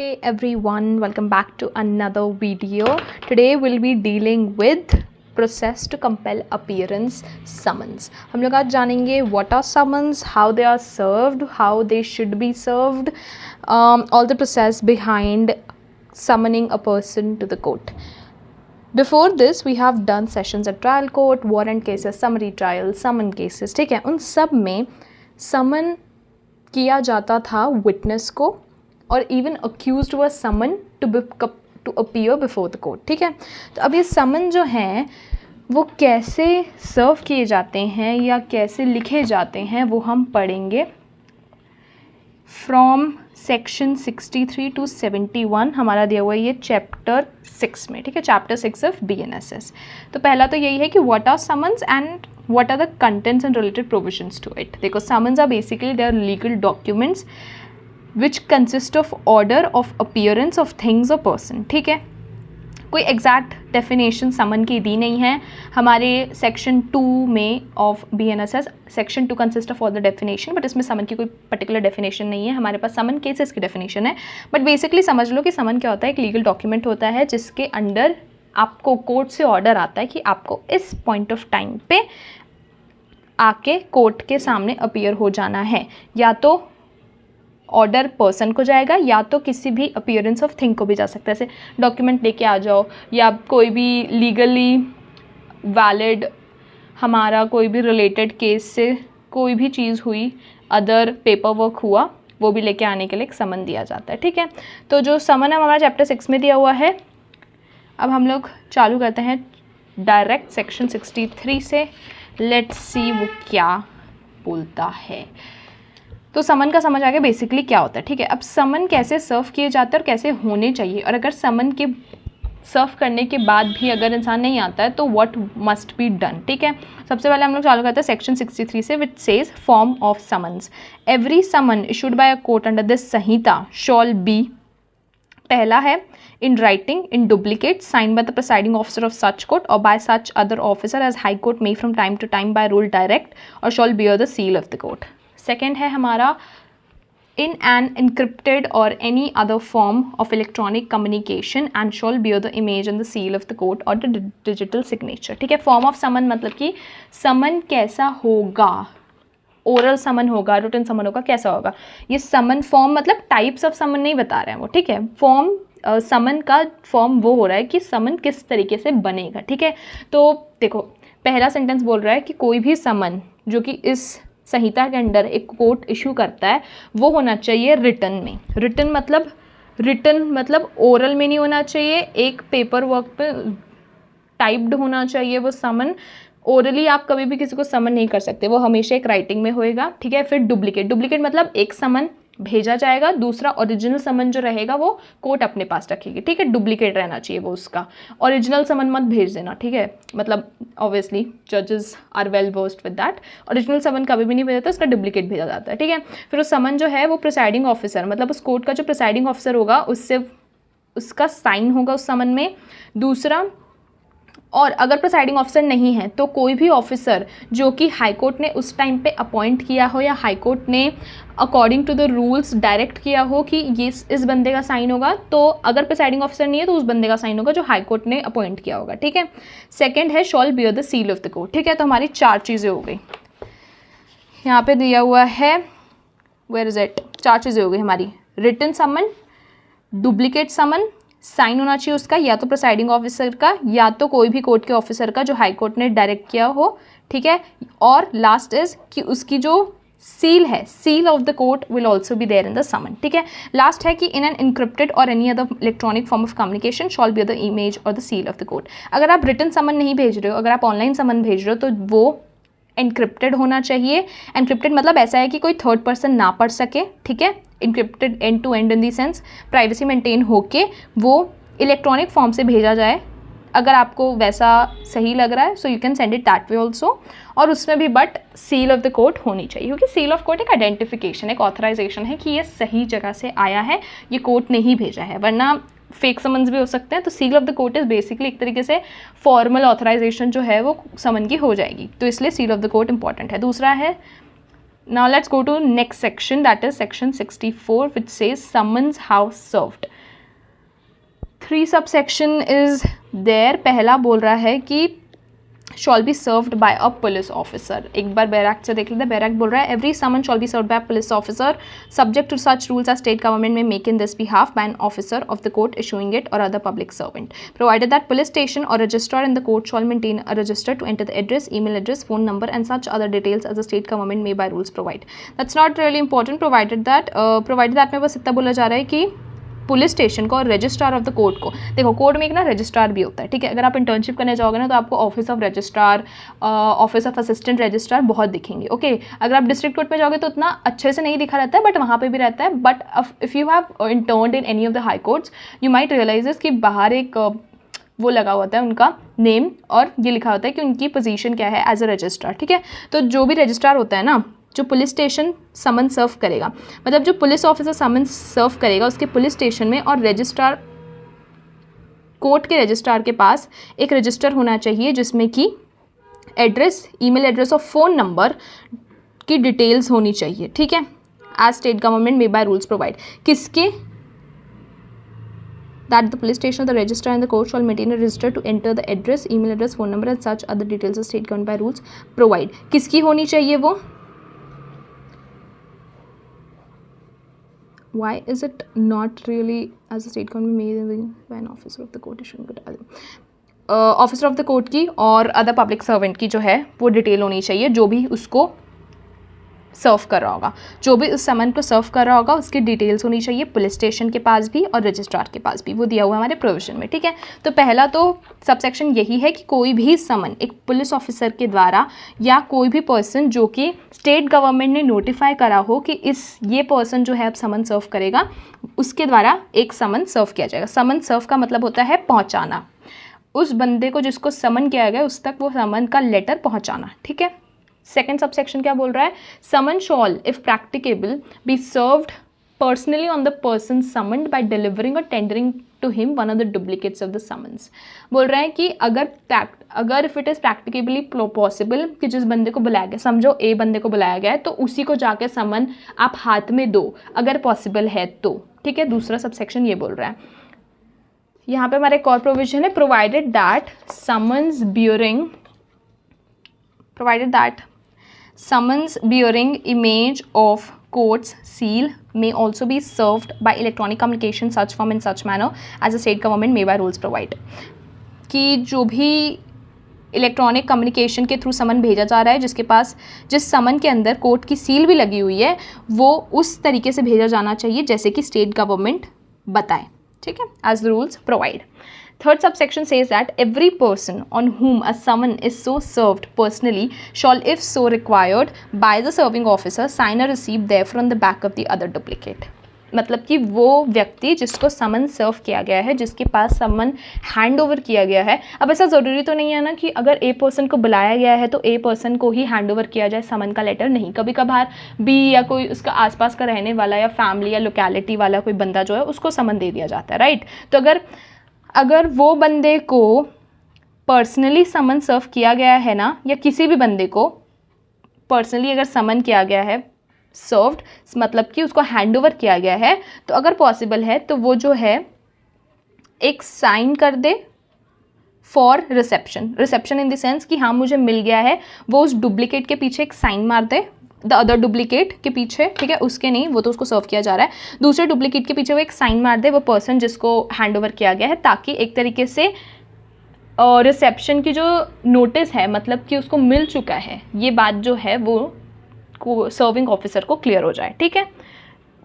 Hey everyone, welcome back to another video. Today we'll be dealing with process to compel appearance summons. हम लोग आज जानेंगे what are summons, how they are served, how they should be served, all the process behind summoning a person to the court. Before this we have done sessions at trial court, warrant cases, summary trial, summon cases. ठीक है, उन सब में summon किया जाता था witness को और इवन अक्यूज्ड व summon to appear before the court. ठीक है, तो अब ये समन जो हैं वो कैसे सर्व किए जाते हैं या कैसे लिखे जाते हैं वो हम पढ़ेंगे फ्रॉम सेक्शन 63 टू 71. हमारा दिया हुआ है ये चैप्टर 6 में. ठीक है, चैप्टर 6 ऑफ BNSS. तो पहला तो यही है कि what are summons and what are the contents and related provisions to it. देखो, summons are basically they are legal documents which consist of order of appearance of things और person. ठीक है, कोई एग्जैक्ट डेफिनेशन समन की दी नहीं है. हमारे section 2 में of BNSS section 2 consist of all the definition, but इसमें समन की कोई पर्टिकुलर डेफिनेशन नहीं है. हमारे पास समन केसेस की डेफिनेशन है, बट बेसिकली समझ लो कि समन क्या होता है. एक लीगल डॉक्यूमेंट होता है जिसके अंडर आपको कोर्ट से ऑर्डर आता है कि आपको इस पॉइंट ऑफ टाइम पे आके कोर्ट के सामने अपीयर हो जाना है. या तो ऑर्डर पर्सन को जाएगा या तो किसी भी अपीयरेंस ऑफ थिंग को भी जा सकता है. जैसे डॉक्यूमेंट लेके आ जाओ या कोई भी लीगली वैलिड हमारा कोई भी रिलेटेड केस से कोई भी चीज़ हुई, अदर पेपर वर्क हुआ, वो भी लेके आने के लिए एक समन दिया जाता है. ठीक है, तो जो समन हमारा चैप्टर 6 में दिया हुआ है. अब हम लोग चालू करते हैं डायरेक्ट सेक्शन 63 से. लेट्स सी वो क्या बोलता है. तो समन का समझ आ गया बेसिकली क्या होता है. ठीक है, अब समन कैसे सर्व किए जाते हैं और कैसे होने चाहिए, और अगर समन के सर्व करने के बाद भी अगर इंसान नहीं आता है तो व्हाट मस्ट बी डन. ठीक है, सबसे पहले हम लोग चालू करते हैं सेक्शन 63 से, which says form of summons. Every summon issued by a court under this Sanhita shall be, पहला है in writing, in duplicate, signed by the presiding officer of such court or by such other officer as high court may from time to time by rule direct, or shall bear the seal of the court. Second है हमारा in an encrypted or any other form of electronic communication and shall bear the image and the seal of the court or the digital signature. ठीक है, form of समन मतलब कि समन कैसा होगा. Oral समन होगा, written समन होगा, कैसा होगा. ये समन फॉर्म मतलब टाइप्स ऑफ समन नहीं बता रहे हैं वो. ठीक है, फॉर्म समन का फॉर्म वो हो रहा है कि समन किस तरीके से बनेगा. ठीक है, तो देखो पहला सेंटेंस बोल रहा है कि कोई भी समन जो कि इस संहिता के अंडर एक कोर्ट इशू करता है वो होना चाहिए रिटन में. रिटन मतलब ओरल में नहीं होना चाहिए, एक पेपर वर्क पे टाइप्ड होना चाहिए वो समन. ओरली आप कभी भी किसी को समन नहीं कर सकते, वो हमेशा एक राइटिंग में होएगा. ठीक है, फिर डुप्लीकेट मतलब एक समन भेजा जाएगा, दूसरा ओरिजिनल समन जो रहेगा वो कोर्ट अपने पास रखेगी. ठीक है, डुप्लीकेट रहना चाहिए वो उसका, ओरिजिनल समन मत भेज देना. ठीक है, मतलब ऑब्वियसली जजेस are well versed with that. Original summon कभी भी नहीं भेजा जाता, उसका डुप्लीकेट भेजा जाता है. ठीक है, फिर उस समन जो है वो प्रिसाइडिंग ऑफिसर मतलब उस कोर्ट का जो प्रिसाइडिंग ऑफिसर होगा उससे उसका साइन होगा उस समन में. दूसरा, और अगर प्रिसाइडिंग ऑफिसर नहीं है तो कोई भी ऑफिसर जो कि हाई कोर्ट ने उस टाइम पे अपॉइंट किया हो या हाई कोर्ट ने according to the rules direct किया हो कि ये इस बंदे का साइन होगा, तो अगर प्रिसाइडिंग ऑफिसर नहीं है तो उस बंदे का साइन होगा जो हाई कोर्ट ने अपॉइंट किया होगा. ठीक है, सेकंड है shawl bear the seal of the court. ठीक है, तो हमारी 4 चीज़ें हो गई. यहाँ पे दिया हुआ है, वेयर इज इट, 4 चीज़ें हो गई हमारी. रिटन समन, डुप्लीकेट समन, साइन होना चाहिए उसका या तो प्रिसाइडिंग ऑफिसर का या तो कोई भी कोर्ट के ऑफिसर का जो हाई कोर्ट ने डायरेक्ट किया हो. ठीक है, और लास्ट इज कि उसकी जो सील है, seal of the court will also be there in the summon. ठीक है, लास्ट है कि इन एन इनक्रिप्टेड और any other electronic form of communication shall be the image और the seal of the court. अगर आप written समन नहीं भेज रहे हो, अगर आप ऑनलाइन समन भेज रहे हो तो वो एनक्रिप्टेड होना चाहिए. एनक्रिप्टेड मतलब ऐसा है कि कोई थर्ड पर्सन ना पढ़ सके. ठीक है, encrypted end to end in the sense privacy maintain होके वो इलेक्ट्रॉनिक फॉर्म से भेजा जाए. अगर आपको वैसा सही लग रहा है so you can send it that way also. और उसमें भी but seal of the court होनी चाहिए, क्योंकि सील ऑफ कोर्ट एक आइडेंटिफिकेशन, एक ऑथराइजेशन है कि ये सही जगह से आया है, ये कोर्ट ने ही भेजा है, वरना फेक समन्स भी हो सकते हैं. तो seal of the court is basically एक तरीके से फॉर्मल ऑथराइजेशन जो है वो समन की हो जाएगी, तो इसलिए seal of the court important है. दूसरा है Now let's go to next section, that is section 64, which says summons how served. 3 subsection is there. पहला बोल रहा है कि shall be served by a police officer. एक बार बैरक से देख लेते हैं। बैरक बोल रहा है every summon shall be served by police officer subject to such rules as state government may make in this behalf by an officer of the court issuing it और other public servant provided that police station और registrar in the court shall maintain a register to enter the address, email address, phone number and such other details as the state government may by rules provide. That's not really important. Provided that में बस इतना बोला जा रहा है कि police station को और रजिस्ट्रार ऑफ द कोर्ट को, देखो कोर्ट में एक ना रजिस्ट्रार भी होता है, ठीक है। अगर आप इंटर्नशिप करने जाओगे ना तो आपको office of registrar, office of assistant registrar बहुत दिखेंगे, ओके। अगर आप डिस्ट्रिक्ट कोर्ट में जाओगे तो उतना अच्छे से नहीं दिखा रहता है, बट वहाँ पे भी रहता है। But if you have interned in any of the high courts you might realise कि बाहर एक वो लगा होता है उनका नेम और ये लिखा होता है कि उनकी पोजीशन क्या है एज अ रजिस्ट्रार, ठीक है। तो जो भी रजिस्ट्रार होता है ना, जो पुलिस स्टेशन समन सर्व करेगा, मतलब जो पुलिस ऑफिसर समन सर्व करेगा उसके पुलिस स्टेशन में और रजिस्ट्रार कोर्ट के रजिस्ट्रार के पास एक रजिस्टर होना चाहिए जिसमें कि एड्रेस, ईमेल एड्रेस और फ़ोन नंबर की डिटेल्स होनी चाहिए, ठीक है। As state government may by rules provide, किसके that the police station or the registrar and the court shall maintain a register to enter the address, email address, phone number and such other details as state government by rules provide। किसकी होनी चाहिए वो? Why is it not really as a state government made by an officer of the court issuing officer of the court की और other public servant की जो है वो डिटेल होनी चाहिए, जो भी उसको सर्व कर रहा होगा, जो भी उस समन को सर्व कर रहा होगा उसकी डिटेल्स होनी चाहिए पुलिस स्टेशन के पास भी और रजिस्ट्रार के पास भी। वो दिया हुआ है हमारे प्रोविजन में, ठीक है। तो पहला तो सबसेक्शन यही है कि कोई भी समन एक पुलिस ऑफिसर के द्वारा या कोई भी पर्सन जो कि स्टेट गवर्नमेंट ने नोटिफाई करा हो कि ये पर्सन जो है अब समन सर्व करेगा, उसके द्वारा एक समन सर्व किया जाएगा। समन सर्व का मतलब होता है पहुँचाना, उस बंदे को जिसको समन किया गया उस तक वो समन का लेटर पहुँचाना, ठीक है। सेकेंड सबसेक्शन क्या बोल रहा है? Summon shall if practicable be served personally on the person summoned by delivering और tendering to him one of the duplicates of the summons. बोल रहा है कि अगर if it is practicably possible कि जिस बंदे को बुलाया गया, समझो ए बंदे को बुलाया गया है तो उसी को जाके समन आप हाथ में दो अगर पॉसिबल है तो, ठीक है। दूसरा सबसेक्शन ये बोल रहा है, यहाँ पे हमारा एक और प्रोविजन है, provided that summons bearing image of court's seal may also be served by electronic communication such form in such manner as the state government may by rules provide। कि जो भी इलेक्ट्रॉनिक कम्युनिकेशन के through समन भेजा जा रहा है, जिस समन के अंदर कोर्ट की सील भी लगी हुई है, वो उस तरीके से भेजा जाना चाहिए जैसे कि स्टेट गवर्नमेंट बताए, ठीक है, as the rules provide. Third subsection says that every person on whom a summon is so served personally shall, if so required by the serving officer, sign a receipt therefore on the back of the other duplicate। मतलब कि वो व्यक्ति जिसको समन सर्व किया गया है, जिसके पास समन hand over किया गया है, अब ऐसा ज़रूरी तो नहीं है ना कि अगर ए पर्सन को बुलाया गया है तो ए पर्सन को ही हैंड ओवर किया जाए समन का लेटर, नहीं। कभी कभार बी या कोई उसका आसपास का रहने वाला या फैमिली या लोकेलिटी वाला कोई बंदा जो है उसको समन दे दिया जाता है, राइट। तो अगर वो बंदे को पर्सनली समन सर्व किया गया है ना, या किसी भी बंदे को पर्सनली अगर समन किया गया है, सर्व्ड मतलब कि उसको हैंड ओवर किया गया है, तो अगर पॉसिबल है तो वो जो है एक साइन कर दे for reception in the sense कि हाँ मुझे मिल गया है, वो उस डुप्लीकेट के पीछे एक साइन मार दे, द अदर डुप्लीकेट के पीछे, ठीक है, उसके नहीं, वो तो उसको सर्व किया जा रहा है, दूसरे डुप्लीकेट के पीछे वो एक साइन मार दे वो पर्सन जिसको हैंड ओवर किया गया है, ताकि एक तरीके से रिसेप्शन की जो नोटिस है, मतलब कि उसको मिल चुका है, ये बात जो है वो सर्विंग ऑफिसर को क्लियर हो जाए, ठीक है।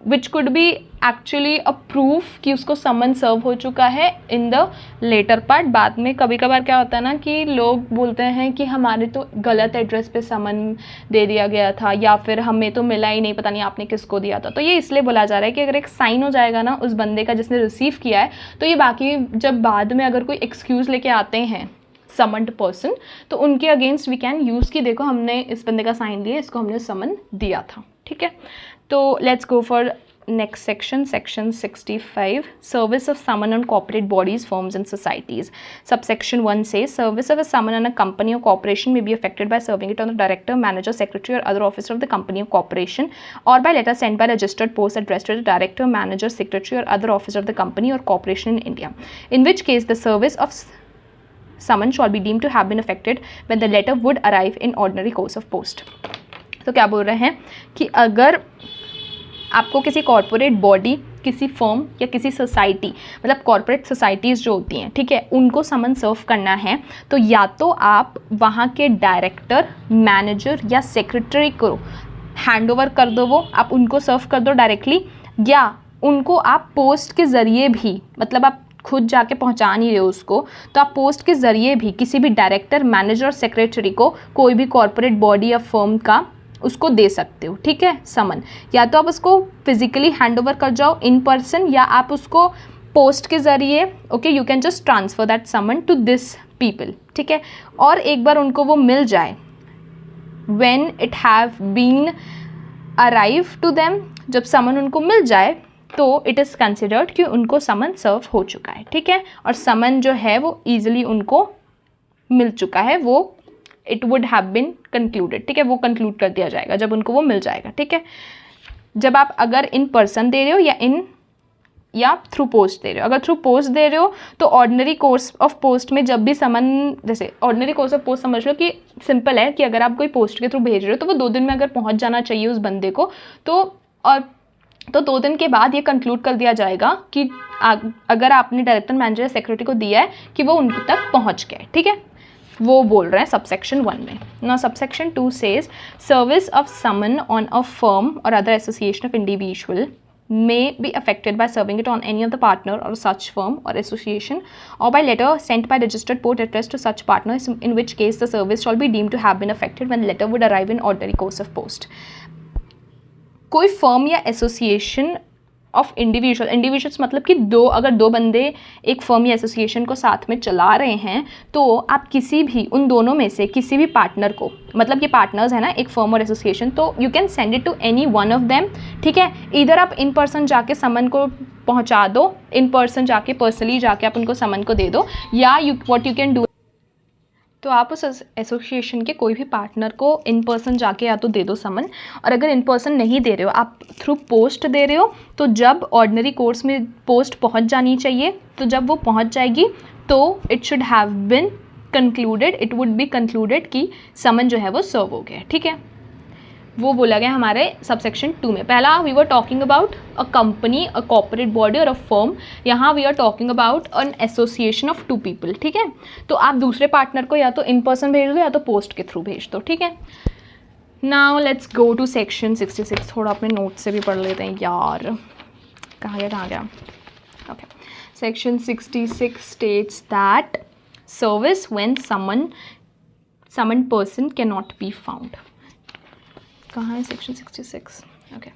Which could be actually a proof कि उसको समन सर्व हो चुका है इन द लेटर पार्ट। बाद में कभी कभार क्या होता है ना कि लोग बोलते हैं कि हमारे तो गलत एड्रेस पे समन दे दिया गया था, या फिर हमें तो मिला ही नहीं, पता नहीं आपने किसको दिया था। तो ये इसलिए बोला जा रहा है कि अगर एक साइन हो जाएगा ना उस बंदे का जिसने रिसीव किया है, तो ये बाकी जब बाद में अगर कोई एक्सक्यूज़ लेके आते हैं समन्ड पर्सन, तो उनके अगेंस्ट वी कैन यूज़ कि देखो हमने इस बंदे का साइन लिया, इसको हमने समन दिया था, ठीक है। तो let's go for next section, section 65, service of summon on corporate bodies, firms and societies. Subsection 1 says service of a summon on a company or corporation may be affected by serving it on the director, manager, secretary or other officer of the company or corporation, or by letter sent by registered post addressed to the director, manager, secretary or other officer of the company or corporation in India, in which case the service of summon shall be deemed to have been affected when the letter would arrive in ordinary course of post. तो क्या बोल रहे हैं कि अगर आपको किसी corporate body, किसी फर्म या किसी सोसाइटी, मतलब कॉर्पोरेट सोसाइटीज़ जो होती हैं, ठीक है, उनको समन सर्व करना है, तो या तो आप वहाँ के डायरेक्टर, मैनेजर या सेक्रेटरी को हैंड ओवर कर दो, वो आप उनको सर्व कर दो डायरेक्टली, या उनको आप पोस्ट के ज़रिए भी, मतलब आप खुद जाके पहुंचा नहीं रहे हो उसको, तो आप पोस्ट के ज़रिए भी किसी भी डायरेक्टर, मैनेजर और सेक्रेटरी को कोई भी कॉर्पोरेट बॉडी या फर्म का उसको दे सकते हो, ठीक है, समन। या तो आप उसको फिजिकली हैंड ओवर कर जाओ इन पर्सन, या आप उसको पोस्ट के ज़रिए, okay, you can just transfer that summon to this people, ठीक है। और एक बार उनको वो मिल जाए, when it have been arrive to them, जब समन उनको मिल जाए तो इट इज़ कंसिडर्ड कि उनको समन सर्व हो चुका है, ठीक है, और समन जो है वो ईजिली उनको मिल चुका है, वो it would have been concluded, ठीक है, वो कंक्लूड कर दिया जाएगा जब उनको वो मिल जाएगा, ठीक है। जब आप अगर इन पर्सन दे रहे हो या थ्रू पोस्ट दे रहे हो, अगर थ्रू पोस्ट दे रहे हो तो ऑर्डिनरी कोर्स ऑफ पोस्ट में जब भी समन, जैसे ऑर्डिनरी कोर्स ऑफ पोस्ट समझ लो कि सिंपल है कि अगर आप कोई पोस्ट के थ्रू भेज रहे हो तो वो 2 दिन में अगर पहुंच जाना चाहिए उस बंदे को, तो 2 दिन के बाद ये कंक्लूड कर दिया जाएगा कि अगर आपने डायरेक्टर, मैनेजर या सेक्रेटरी को दिया है कि वो उन तक पहुंच गए, ठीक है, वो बोल रहे हैं सबसेक्शन 1 में। Now subsection 2 says service of summon on a firm और other association of individual may be affected by serving it on any of the partner or such firm or association, or by letter sent by registered post addressed to such partner, in which case the service shall be deemed to have been affected when the letter would arrive in ordinary course of post. कोई firm या association of individuals मतलब कि अगर दो बंदे एक firm या association को साथ में चला रहे हैं, तो आप किसी भी उन दोनों में से किसी भी पार्टनर को, मतलब ये पार्टनर्स है ना, एक फर्म और एसोसिएशन, तो you can send it to any one of them, ठीक है। इधर आप इन पर्सन जाके समन को पहुंचा दो, इन पर्सन जाके पर्सनली जाके आप उनको समन को दे दो, या व्हाट यू कैन डू, तो आप उस एसोसिएशन के कोई भी पार्टनर को इन पर्सन जाके या तो दे दो समन, और अगर इन पर्सन नहीं दे रहे हो, आप थ्रू पोस्ट दे रहे हो, तो जब ऑर्डिनरी कोर्स में पोस्ट पहुंच जानी चाहिए, तो जब वो पहुंच जाएगी तो it should have been concluded, it would be concluded कि समन जो है वो सर्व हो गया, ठीक है। वो बोला गया हमारे सबसेक्शन 2 में। पहला we were talking about a company, a corporate body और अ फर्म, यहाँ we are talking about an association of 2 people, ठीक है। तो आप दूसरे पार्टनर को या तो इन पर्सन भेज दो या तो पोस्ट के थ्रू भेज दो, ठीक है। Now let's go to section 66, थोड़ा अपने नोट से भी पढ़ लेते हैं यार, कहाँ गया okay. Section 66 states that service when summon person can not be found. कहाँ है section 66? Okay.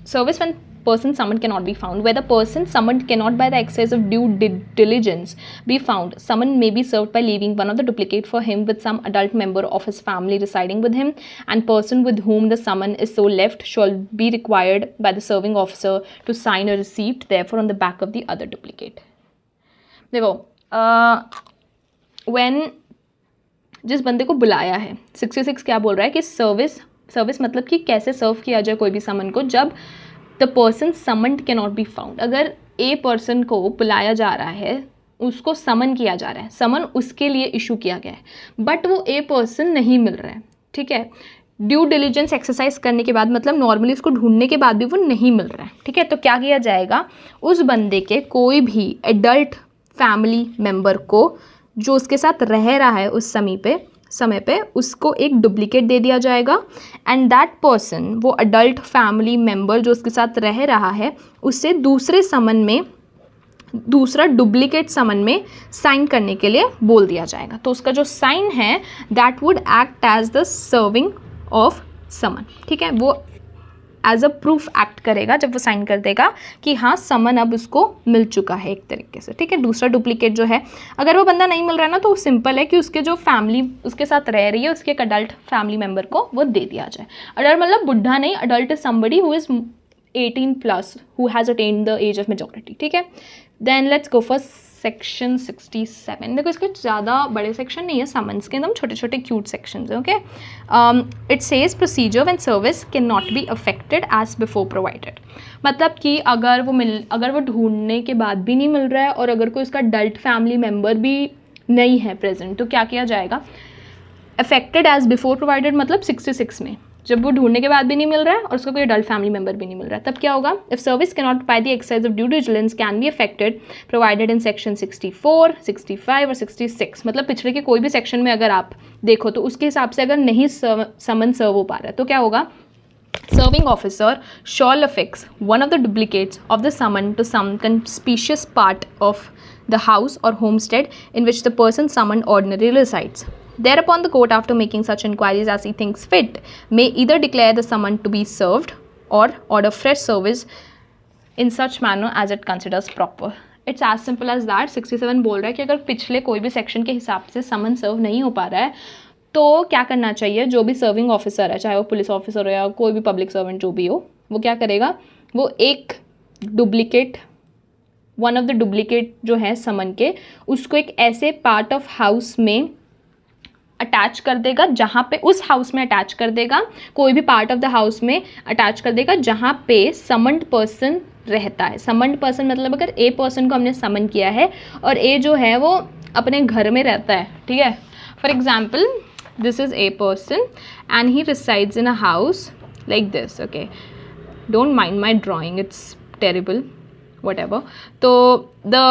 Service when person summoned cannot be found. Where the person summoned cannot by the exercise of due diligence be found, summon may be served by leaving one of the duplicate for him with some adult member of his family residing with him, and person with whom the summon is so left shall be required by the serving officer to sign a receipt therefore on the back of the other duplicate. देखो, when जिस बंदे को बुलाया है, 66 क्या बोल रहा है कि सर्विस मतलब कि कैसे सर्व किया जाए कोई भी समन को, जब the person summoned can not be found. अगर ए पर्सन को बुलाया जा रहा है, उसको समन किया जा रहा है, समन उसके लिए इशू किया गया है, बट वो ए पर्सन नहीं मिल रहा है, ठीक है। ड्यू डिलिजेंस एक्सरसाइज करने के बाद, मतलब नॉर्मली उसको ढूंढने के बाद भी वो नहीं मिल रहा है, ठीक है। तो क्या किया जाएगा, उस बंदे के कोई भी एडल्ट फैमिली मेम्बर को जो उसके साथ रह रहा है उस समय पे उसको एक डुप्लीकेट दे दिया जाएगा, एंड दैट पर्सन, वो अडल्ट फैमिली मेम्बर जो उसके साथ रह रहा है, उससे दूसरा डुप्लीकेट समन में साइन करने के लिए बोल दिया जाएगा। तो उसका जो साइन है that would act as the serving of summon, ठीक है। वो एज अ प्रूफ एक्ट करेगा जब वो साइन कर देगा कि हाँ समन अब उसको मिल चुका है एक तरीके से, ठीक है। दूसरा डुप्लीकेट जो है, अगर वो बंदा नहीं मिल रहा है ना, तो सिंपल है कि उसके जो फैमिली उसके साथ रह रही है, उसके एक अडल्ट फैमिली मेम्बर को वो दे दिया जाए। अडल्ट मतलब बुढ़ा नहीं, adult is somebody who is 18+ who has attained the age of majority, ठीक है. Then let's go for section 67. देखो इसके ज़्यादा बड़े सेक्शन नहीं है समन्स के, एकदम छोटे छोटे क्यूट सेक्शन है. Okay, it says procedure and service can not be affected as before provided. मतलब कि अगर वो ढूंढने के बाद भी नहीं मिल रहा है और अगर कोई उसका अडल्ट फैमिली मेम्बर भी नहीं है प्रेजेंट, तो क्या किया जाएगा. अफेक्टेड एज बिफोर प्रोवाइडेड मतलब 66 में, जब वो ढूंढने के बाद भी नहीं मिल रहा है और उसका कोई अडल्ट फैमिली मेंबर भी नहीं मिल रहा है, तब क्या होगा. If service can not by the exercise of due diligence can be affected provided in section 64, 65 और 66. मतलब पिछले के कोई भी सेक्शन में अगर आप देखो तो उसके हिसाब से अगर नहीं समन सर्व हो पा रहा है तो क्या होगा. Serving officer shall affix one of the duplicates of the summon to some conspicuous part of the house or homestead in which the person summoned ordinarily resides. Thereupon the court, after making such inquiries as he thinks fit, may either declare the summon to be served or order fresh service in such manner as it considers proper. It's as simple as that. 67 बोल रहा है कि अगर पिछले कोई भी section के हिसाब से समन सर्व नहीं हो पा रहा है तो क्या करना चाहिए. जो भी सर्विंग ऑफिसर है, चाहे वो पुलिस ऑफिसर हो या कोई भी पब्लिक सर्वेंट जो भी हो, वो क्या करेगा, वो एक duplicate, one of the duplicate जो है समन के, उसको एक ऐसे पार्ट ऑफ हाउस में अटैच कर देगा जहाँ पे, उस हाउस में अटैच कर देगा, कोई भी पार्ट ऑफ द हाउस में अटैच कर देगा जहाँ पे समन्ड पर्सन रहता है. समन्ड पर्सन मतलब अगर ए पर्सन को हमने समन किया है और ए जो है वो अपने घर में रहता है, ठीक है. For example this is a person and he resides in a house like this. Okay, don't mind my drawing, it's terrible, whatever. तो the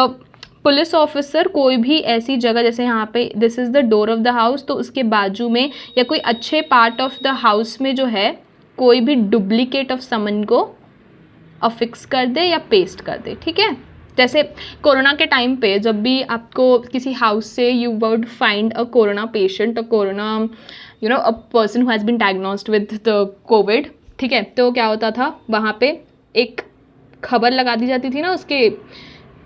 पुलिस ऑफिसर कोई भी ऐसी जगह, जैसे यहाँ पे this is the door of the house, तो उसके बाजू में या कोई अच्छे पार्ट ऑफ द हाउस में जो है कोई भी डुप्लीकेट ऑफ समन को अफिक्स कर दे या पेस्ट कर दे, ठीक है. जैसे कोरोना के टाइम पे जब भी आपको किसी हाउस से you would find a corona patient, a corona a person who has been diagnosed with the covid, ठीक है, तो क्या होता था, वहाँ पे एक खबर लगा दी जाती थी ना उसके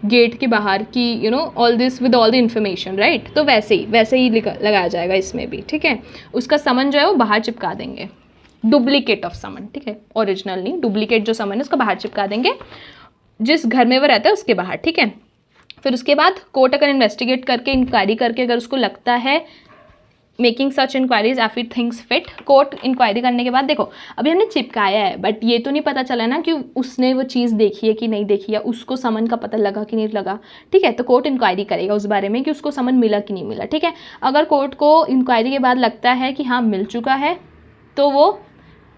गेट के बाहर कि all this with all the information, right. तो वैसे ही लगाया जाएगा इसमें भी, ठीक है. उसका समन जो है वो बाहर चिपका देंगे, डुप्लीकेट ऑफ समन, ठीक है, ओरिजिनल नहीं, डुप्लीकेट जो समन है उसको बाहर चिपका देंगे जिस घर में वो रहता है उसके बाहर, ठीक है. फिर उसके बाद कोर्ट अगर इन्वेस्टिगेट करके, इंक्वायरी करके, अगर उसको लगता है, making such inquiries if it thinks fit, court inquiry करने के बाद, देखो अभी हमने चिपकाया है बट ये तो नहीं पता चला ना कि उसने वो चीज़ देखी है कि नहीं देखी, या उसको समन का पता लगा कि नहीं लगा, ठीक है. तो कोर्ट इंक्वायरी करेगा उस बारे में कि उसको समन मिला कि नहीं मिला, ठीक है. अगर कोर्ट को इंक्वायरी के बाद लगता है कि हाँ मिल चुका है तो वो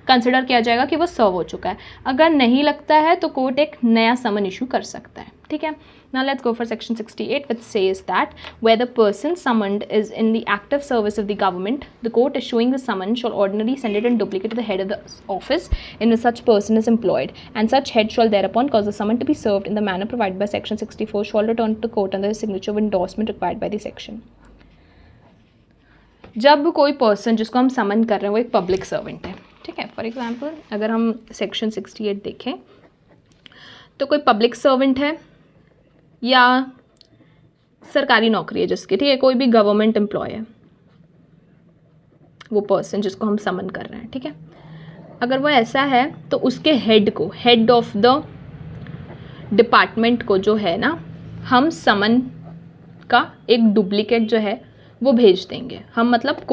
कंसिडर किया जाएगा कि वो सर्व हो चुका है. अगर नहीं लगता है तो कोर्ट एक नया समन इशू कर सकता है, ठीक है. Now let's go for section 68, which says that where the person summoned is in the active service of the government, the court issuing the summons shall ordinarily send it in duplicate to the head of the office in which such person is employed, and such head shall thereupon cause the summon to be served in the manner provided by section 64, shall return to the court under the signature of endorsement required by the section. जब कोई person जिसको हम समन कर रहे हैं वो एक public servant है, ठीक है. फॉर एग्जाम्पल अगर हम सेक्शन 68 देखें तो कोई पब्लिक सर्वेंट है या सरकारी नौकरी है जिसकी, ठीक है, कोई भी गवर्नमेंट एम्प्लॉय है वो पर्सन जिसको हम समन कर रहे हैं, ठीक है. अगर वो ऐसा है तो उसके हेड को, हेड ऑफ द डिपार्टमेंट को जो है ना, हम समन का एक डुप्लीकेट जो है वो भेज देंगे हम, मतलब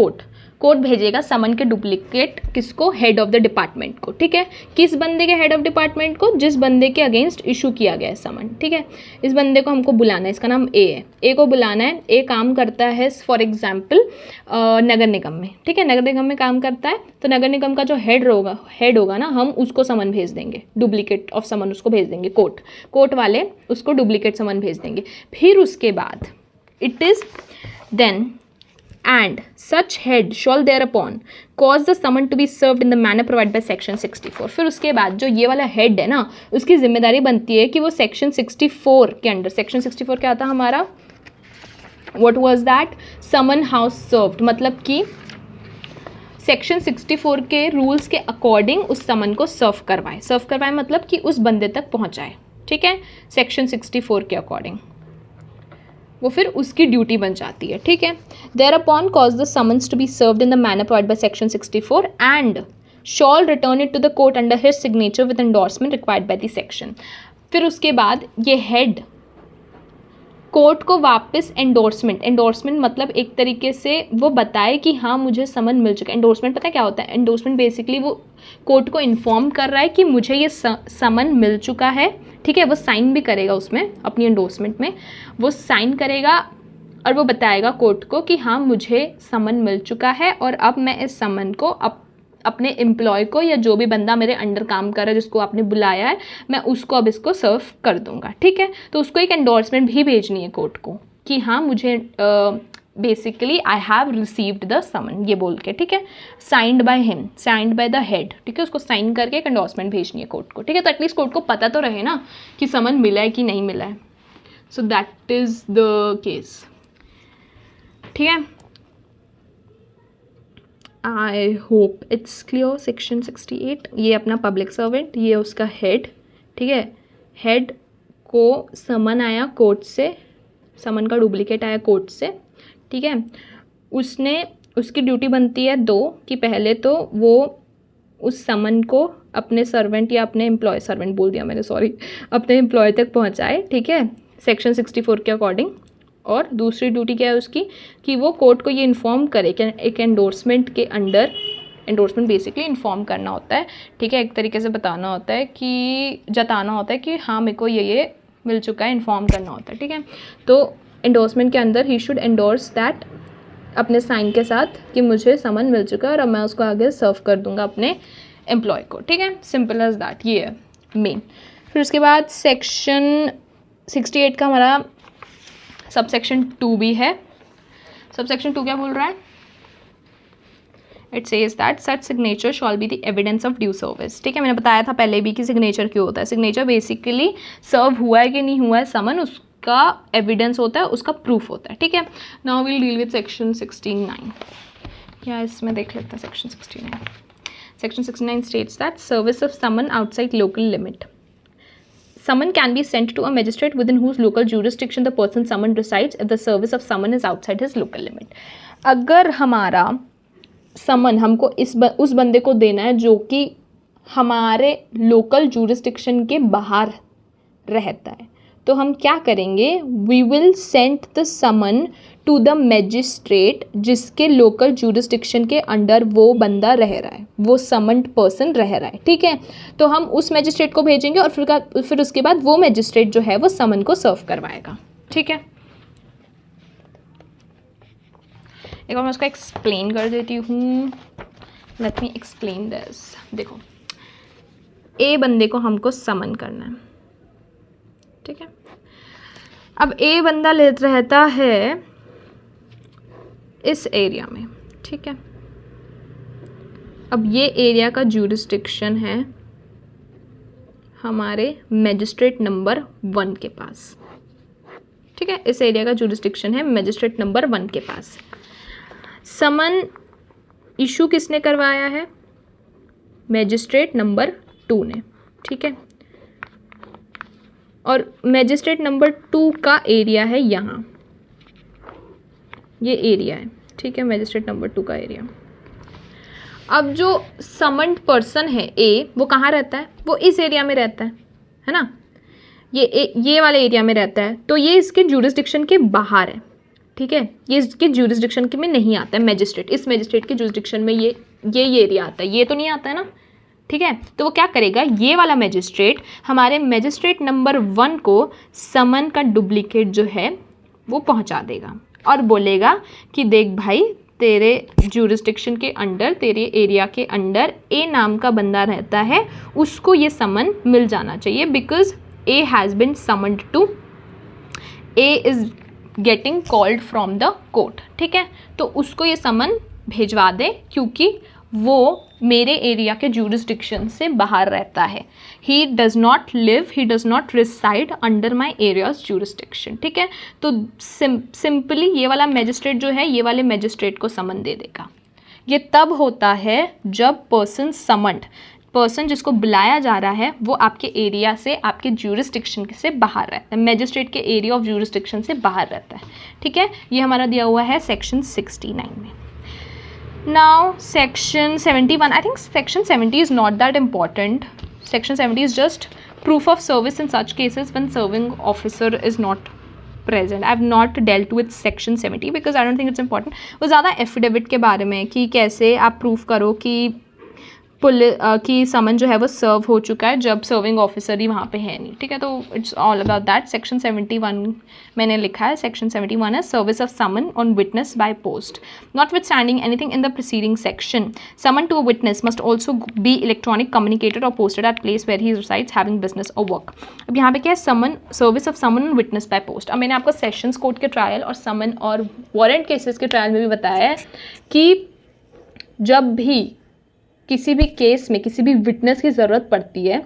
कोर्ट भेजेगा समन के डुप्लीकेट किसको, हेड ऑफ द डिपार्टमेंट को, ठीक है. किस बंदे के हेड ऑफ डिपार्टमेंट को, जिस बंदे के अगेंस्ट इशू किया गया है समन, ठीक है. इस बंदे को हमको बुलाना है, इसका नाम ए है, ए को बुलाना है. ए काम करता है फॉर एग्जाम्पल नगर निगम में, ठीक है, नगर निगम में काम करता है. तो नगर निगम का जो हेड होगा ना, हम उसको समन भेज देंगे, डुप्लीकेट ऑफ समन उसको भेज देंगे, कोर्ट वाले उसको डुप्लीकेट समन भेज देंगे. फिर उसके बाद it is then and such head shall thereupon cause the summon to be served in the manner provided by section 64. फिर उसके बाद जो ये वाला हेड है ना, उसकी जिम्मेदारी बनती है कि वो सेक्शन 64 के अंडर, सेक्शन 64 क्या आता है हमारा, what was that, summon house served, मतलब कि सेक्शन 64 के रूल्स के अकॉर्डिंग उस समन को सर्व करवाए मतलब कि उस बंदे तक पहुँचाए, ठीक है. सेक्शन 64 के अकॉर्डिंग वो फिर उसकी ड्यूटी बन जाती है, ठीक है. Thereupon cause the summons to be served in the manner provide by section 64 and shall return it to the court under his signature with endorsement required by the section. फिर उसके बाद ये head court को वापस endorsement मतलब एक तरीके से वो बताए कि हाँ मुझे समन मिल चुका है। एंडोर्समेंट पता है क्या होता है? एंडोर्समेंट बेसिकली वो कोर्ट को इन्फॉर्म कर रहा है कि मुझे ये समन मिल चुका है, ठीक है। वो साइन भी करेगा उसमें, अपनी एंडोर्समेंट में वो साइन करेगा और वो बताएगा कोर्ट को कि हाँ मुझे समन मिल चुका है और अब मैं इस समन को अपने एम्प्लॉय को या जो भी बंदा मेरे अंडर काम कर रहा है जिसको आपने बुलाया है, मैं उसको अब इसको सर्व कर दूंगा, ठीक है। तो उसको एक एंडोर्समेंट भी भेजनी है कोर्ट को कि हाँ मुझे basically I have received the summon, ये बोल के, ठीक है। Signed by him, signed by the head, ठीक है। उसको साइन करके एक एंडोर्समेंट भेजनी है कोर्ट को, ठीक है। तो एटलीस्ट कोर्ट को पता तो रहे ना कि समन मिला है कि नहीं मिला है। So that is the case, ठीक है। I hope it's clear. Section 68, ये अपना पब्लिक सर्वेंट, ये उसका हेड, ठीक है। हेड को समन आया कोर्ट से, समन का डुप्लीकेट आया कोर्ट से, ठीक है। उसकी ड्यूटी बनती है 2 कि पहले तो वो उस समन को अपने सर्वेंट या अपने एम्प्लॉय, सर्वेंट बोल दिया मैंने, सॉरी, अपने एम्प्लॉय तक पहुंचाए, ठीक है, सेक्शन 64 के अकॉर्डिंग। और दूसरी ड्यूटी क्या है उसकी कि वो कोर्ट को ये इन्फॉर्म करे कि एक एंडोर्समेंट के अंडर, एंडोर्समेंट बेसिकली इन्फॉर्म करना होता है, ठीक है। एक तरीके से बताना होता है कि जताना होता है कि हाँ मेरे को ये मिल चुका है, इन्फॉर्म करना होता है, ठीक है। तो एंडोर्समेंट के अंदर ही शुड एंडोर्स दैट अपने साइन के साथ कि मुझे समन मिल चुका है और अब मैं उसको आगे सर्व कर दूंगा अपने एम्प्लॉय को, ठीक है। सिंपल एज दैट, ये है मेन। फिर उसके बाद सेक्शन 68 का हमारा सबसेक्शन 2 भी है। सबसेक्शन 2 क्या बोल रहा है? It says that such signature shawl be the evidence of due service, ठीक है। मैंने बताया था पहले भी कि सिग्नेचर क्यों होता है। सिग्नेचर बेसिकली सर्व हुआ है कि नहीं हुआ है समन, उसका एविडेंस होता है, उसका प्रूफ होता है, ठीक है। Now will deal with section 69, या इसमें देख लेते हैं section 69। Section 69 states that service of summon outside local limit, summon can be sent to a magistrate within whose local jurisdiction the person summoned resides if the service of summon is outside his local limit। अगर हमारा समन हमको उस बंदे को देना है जो कि हमारे लोकल jurisdiction के बाहर रहता है, तो हम क्या करेंगे? We will send the summon to the magistrate जिसके लोकल जुरिस्डिक्शन के अंडर वो बंदा रह रहा है, वो समन्ड पर्सन रह रहा है, ठीक है। तो हम उस मैजिस्ट्रेट को भेजेंगे और फिर उसके बाद वो मैजिस्ट्रेट जो है वो समन को सर्व करवाएगा, ठीक है। एक बार मैं उसको एक्सप्लेन कर देती हूँ। Let me explain this. देखो, ए बंदे को हमको समन करना है, ठीक है। अब ए बंदा रहता है इस एरिया में, ठीक है। अब ये एरिया का ज्यूरिस्डिक्शन है हमारे मैजिस्ट्रेट नंबर 1 के पास, ठीक है। इस एरिया का ज्यूरिस्डिक्शन है मैजिस्ट्रेट नंबर 1 के पास। समन इशू किसने करवाया है? मैजिस्ट्रेट नंबर 2 ने, ठीक है। और मैजिस्ट्रेट नंबर 2 का एरिया है यहाँ, ये एरिया है, ठीक है। मैजिस्ट्रेट नंबर 2 का एरिया। अब जो समन्ड पर्सन है ए, वो कहाँ रहता है? वो इस एरिया में रहता है ना, ये वाले एरिया में रहता है। तो ये इसके ज्यूरिस्डिक्शन के बाहर है, ठीक है। ये इसके ज्यूरिस्डिक्शन के में नहीं आता है मैजिस्ट्रेट, इस मैजिस्ट्रेट के ज्यूरिस्डिक्शन में ये एरिया आता है, ये तो नहीं आता है ना, ठीक है। तो वो क्या करेगा? ये वाला मैजिस्ट्रेट हमारे मैजिस्ट्रेट नंबर 1 को समन का डुप्लीकेट जो है वो पहुंचा देगा और बोलेगा कि देख भाई, तेरे ज्यूरिस्डिक्शन के अंडर, तेरे एरिया के अंडर ए नाम का बंदा रहता है, उसको ये समन मिल जाना चाहिए because A has been summoned to, A is getting called from the court, ठीक है। तो उसको ये समन भेजवा दे क्योंकि वो मेरे एरिया के ज्यूरिस्डिक्शन से बाहर रहता है। He does not live, he does not reside under my area's jurisdiction, ठीक है। तो सिंपली ये वाला मैजिस्ट्रेट जो है, ये वाले मैजिस्ट्रेट को समन दे देगा। ये तब होता है जब पर्सन जिसको बुलाया जा रहा है वो आपके एरिया से, आपके ज्यूरिस्डिक्शन से बाहर रहता है, मैजिस्ट्रेट के एरिया ऑफ ज्यूरिस्डिक्शन से बाहर रहता है, ठीक है। ये हमारा दिया हुआ है सेक्शन 69 में। Now section 71, I think section 70 is not that important. Section 70 is just proof of service in such cases when serving officer is not present. I have not dealt with section 70 because I don't think it's important. वो ज़्यादा affidavit के बारे में कि कैसे आप proof करो कि कि समन जो है वो सर्व हो चुका है जब सर्विंग ऑफिसर ही वहाँ पे है नहीं, ठीक है. तो it's all about that. Section 71 मैंने लिखा है. सेक्शन 71 है service of summon on witness by post. Notwithstanding anything in the preceding section, summon to a witness must also be electronic communicated और posted at place where he resides having business और work. अब यहाँ पे क्या है, summon service of summon on witness by post. अब मैंने आपको सेशंस कोर्ट के ट्रायल और समन और वारंट केसेस के ट्रायल में भी बताया है कि जब भी किसी भी केस में किसी भी विटनेस की ज़रूरत पड़ती है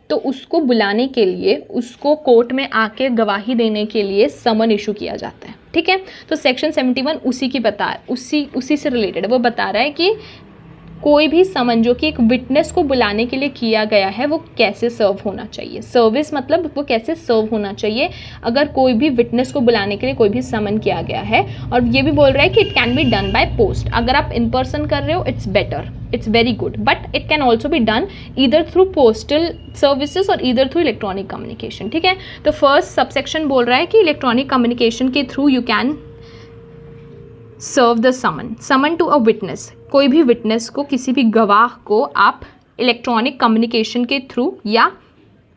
तो उसको बुलाने के लिए, उसको कोर्ट में आके गवाही देने के लिए समन इशू किया जाता है, ठीक है. तो सेक्शन 71 उसी की उसी से रिलेटेड वो बता रहा है कि कोई भी समन जो कि एक विटनेस को बुलाने के लिए किया गया है वो कैसे सर्व होना चाहिए. सर्विस मतलब वो कैसे सर्व होना चाहिए अगर कोई भी विटनेस को बुलाने के लिए कोई भी समन किया गया है. और ये भी बोल रहा है कि it can be done by post. अगर आप इन पर्सन कर रहे हो it's better, it's very good, but it can also be done either through postal services और ईदर थ्रू इलेक्ट्रॉनिक कम्युनिकेशन, ठीक है. तो फर्स्ट सबसेक्शन बोल रहा है कि इलेक्ट्रॉनिक कम्युनिकेशन के through you can serve the summon to a witness. कोई भी विटनेस को, किसी भी गवाह को आप इलेक्ट्रॉनिक कम्युनिकेशन के थ्रू या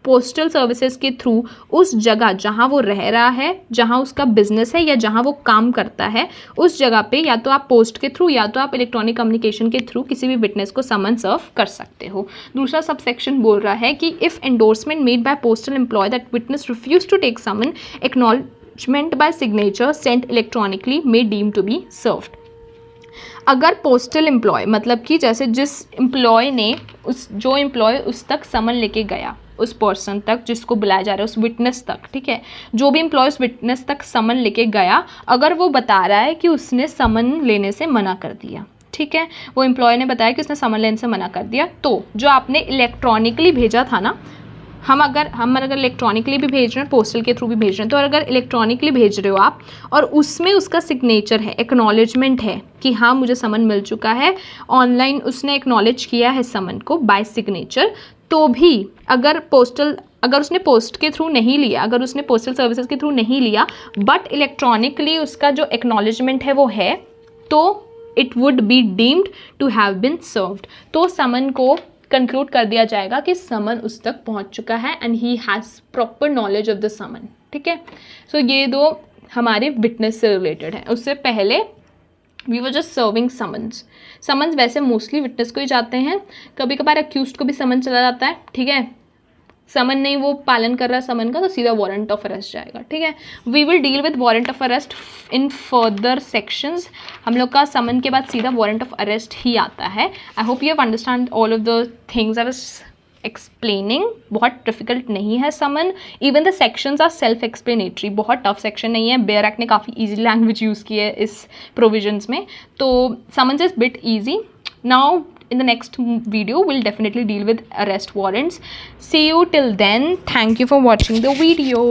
पोस्टल सर्विसेज के थ्रू उस जगह जहाँ वो रह रहा है, जहाँ उसका बिजनेस है या जहाँ वो काम करता है उस जगह पे या तो आप पोस्ट के थ्रू या तो आप इलेक्ट्रॉनिक कम्युनिकेशन के थ्रू किसी भी विटनेस को समन सर्व कर सकते हो. दूसरा सबसेक्शन बोल रहा है कि if endorsement made by postal employee that witness refuse to take summon, acknowledgement by signature sent electronically may deem to be served. अगर पोस्टल एम्प्लॉय मतलब कि जैसे जिस एम्प्लॉय ने जो एम्प्लॉय उस तक समन लेके गया, उस पर्सन तक जिसको बुलाया जा रहा है, उस विटनेस तक, ठीक है, जो भी एम्प्लॉय उस विटनेस तक समन लेके गया, अगर वो बता रहा है कि उसने समन लेने से मना कर दिया, ठीक है, वो एम्प्लॉय ने बताया कि उसने समन लेने से मना कर दिया, तो जो आपने इलेक्ट्रॉनिकली भेजा था ना, हम अगर इलेक्ट्रॉनिकली भी भेज रहे हैं, पोस्टल के थ्रू भी भेज रहे हैं, तो अगर इलेक्ट्रॉनिकली भेज रहे हो आप और उसमें उसका सिग्नेचर है, एक्नॉलेजमेंट है कि हाँ मुझे समन मिल चुका है, ऑनलाइन उसने एक्नॉलेज किया है समन को बाय सिग्नेचर, तो भी अगर उसने पोस्ट के थ्रू नहीं लिया, अगर उसने पोस्टल सर्विसेज के थ्रू नहीं लिया, बट इलेक्ट्रॉनिकली उसका जो एक्नॉलेजमेंट है वो है, तो it would be deemed to have been served. तो समन को कंक्लूड कर दिया जाएगा कि समन उस तक पहुंच चुका है and he has proper knowledge of the summon, ठीक है. सो ये दो हमारे विटनेस से रिलेटेड है. उससे पहले we were just serving summons वैसे मोस्टली विटनेस को ही जाते हैं, कभी कभार अक्यूज्ड को भी समन चला जाता है, ठीक है. समन नहीं वो पालन कर रहा है समन का, तो सीधा वारंट ऑफ अरेस्ट जाएगा, ठीक है. We will deal with warrant of arrest in further sections. हम लोग का समन के बाद सीधा वारंट ऑफ अरेस्ट ही आता है. I hope you have understand all of the things I was explaining. बहुत डिफिकल्ट नहीं है summon. Even the sections are self explanatory. बहुत टफ सेक्शन नहीं है. बेयर एक्ट ने काफ़ी ईजी लैंग्वेज यूज़ की है इस प्रोविजंस में, तो summons is bit easy. Now in the next video we'll definitely deal with arrest warrants. See you till then. Thank you for watching the video.